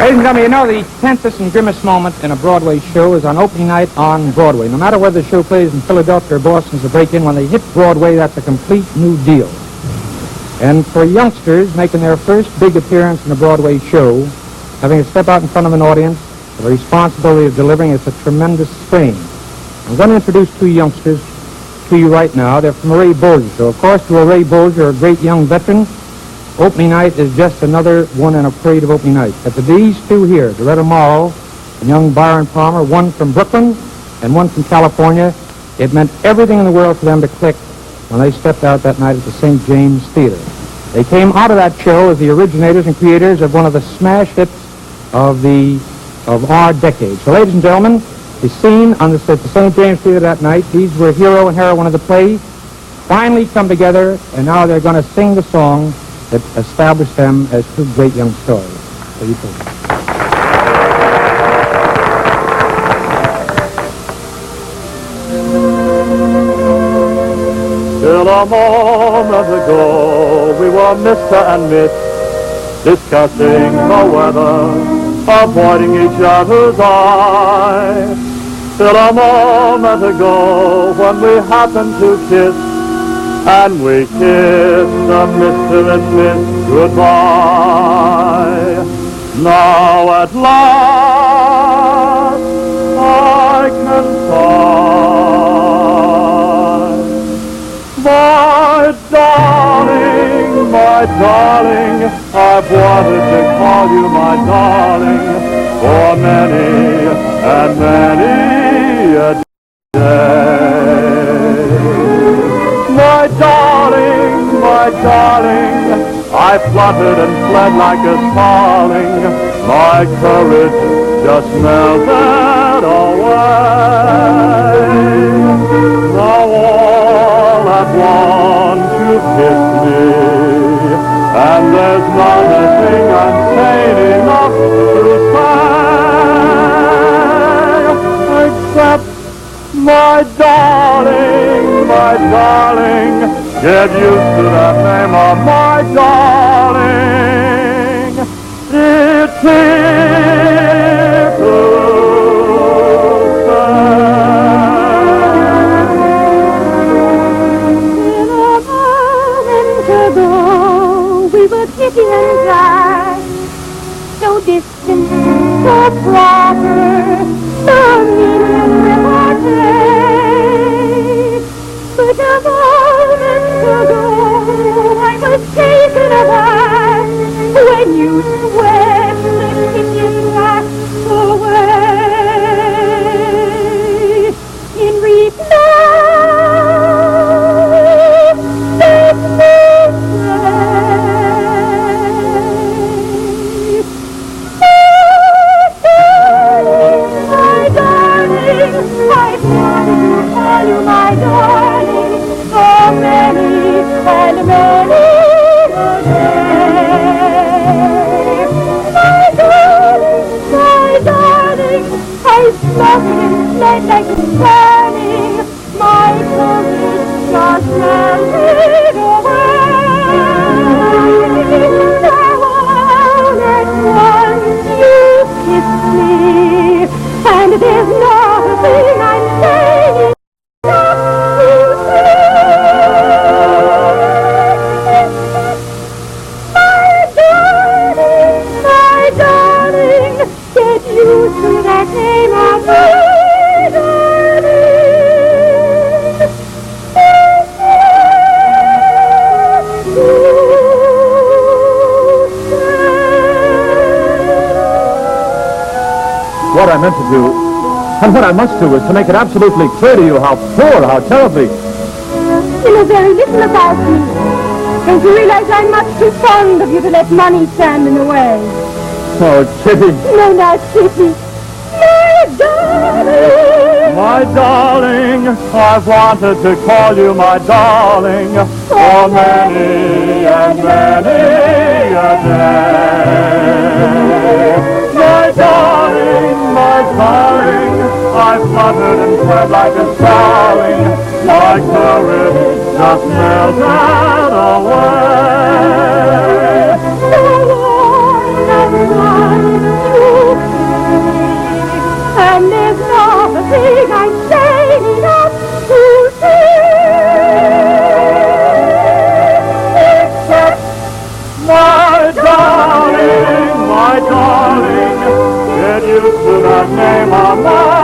Ladies and gentlemen, you know the tensest and grimmest moment in a Broadway show is on opening night on Broadway. No matter whether the show plays in Philadelphia or Boston as a break-in, when they hit Broadway, that's a complete new deal. And for youngsters making their first big appearance in a Broadway show, having to step out in front of an audience, the responsibility of delivering is a tremendous strain. I'm going to introduce two youngsters to you right now. They're from a Ray Bolger show. Of course, to a Ray Bolger, a great young veteran, opening night is just another one in a parade of opening nights. But to these two here, Doretta Morrow and young Byron Palmer, one from Brooklyn and one from California, it meant everything in the world for them to click when they stepped out that night at the St. James Theater. They came out of that show as the originators and creators of one of the smash hits of our decade. So, ladies and gentlemen, the scene at the St. James Theater that night, these were hero and heroine of the play, finally come together, and now they're going to sing the song that established them as two great young stars. So you think. Till a moment ago, we were Mr. and Miss, discussing the weather, avoiding each other's eye. Till a moment ago, when we happened to kiss, and we kissed a Mr. and Miss goodbye. Now at last I can sigh. My darling, I've wanted to call you my darling for many and many a day. My darling, I fluttered and fled like a starling. My courage just melted away. Now all at once you kiss me, and there's not a thing I'm sane enough to say, except my darling, get used to that name of my darling. It's here to kissing and dry, so distant, so proper, so meaningless repartee. But a moment ago, I was taken aback when you swept the kitchen glass away. In reply, like it's burning, my courage just melted away. Now all at once you kiss me, and there's not a thing I'm saying not to say. My darling, get used to that name of mine. What I meant to do, and what I must do, is to make it absolutely clear to you how poor, how terribly... You know very little about me. Don't you realize I'm much too fond of you to let money stand in the way? Oh, Kitty. No, not Kitty. My darling, I've wanted to call you my darling for many and many a day. My darling, I fluttered and fled like a starling. My courage just melted away. So long as that name on my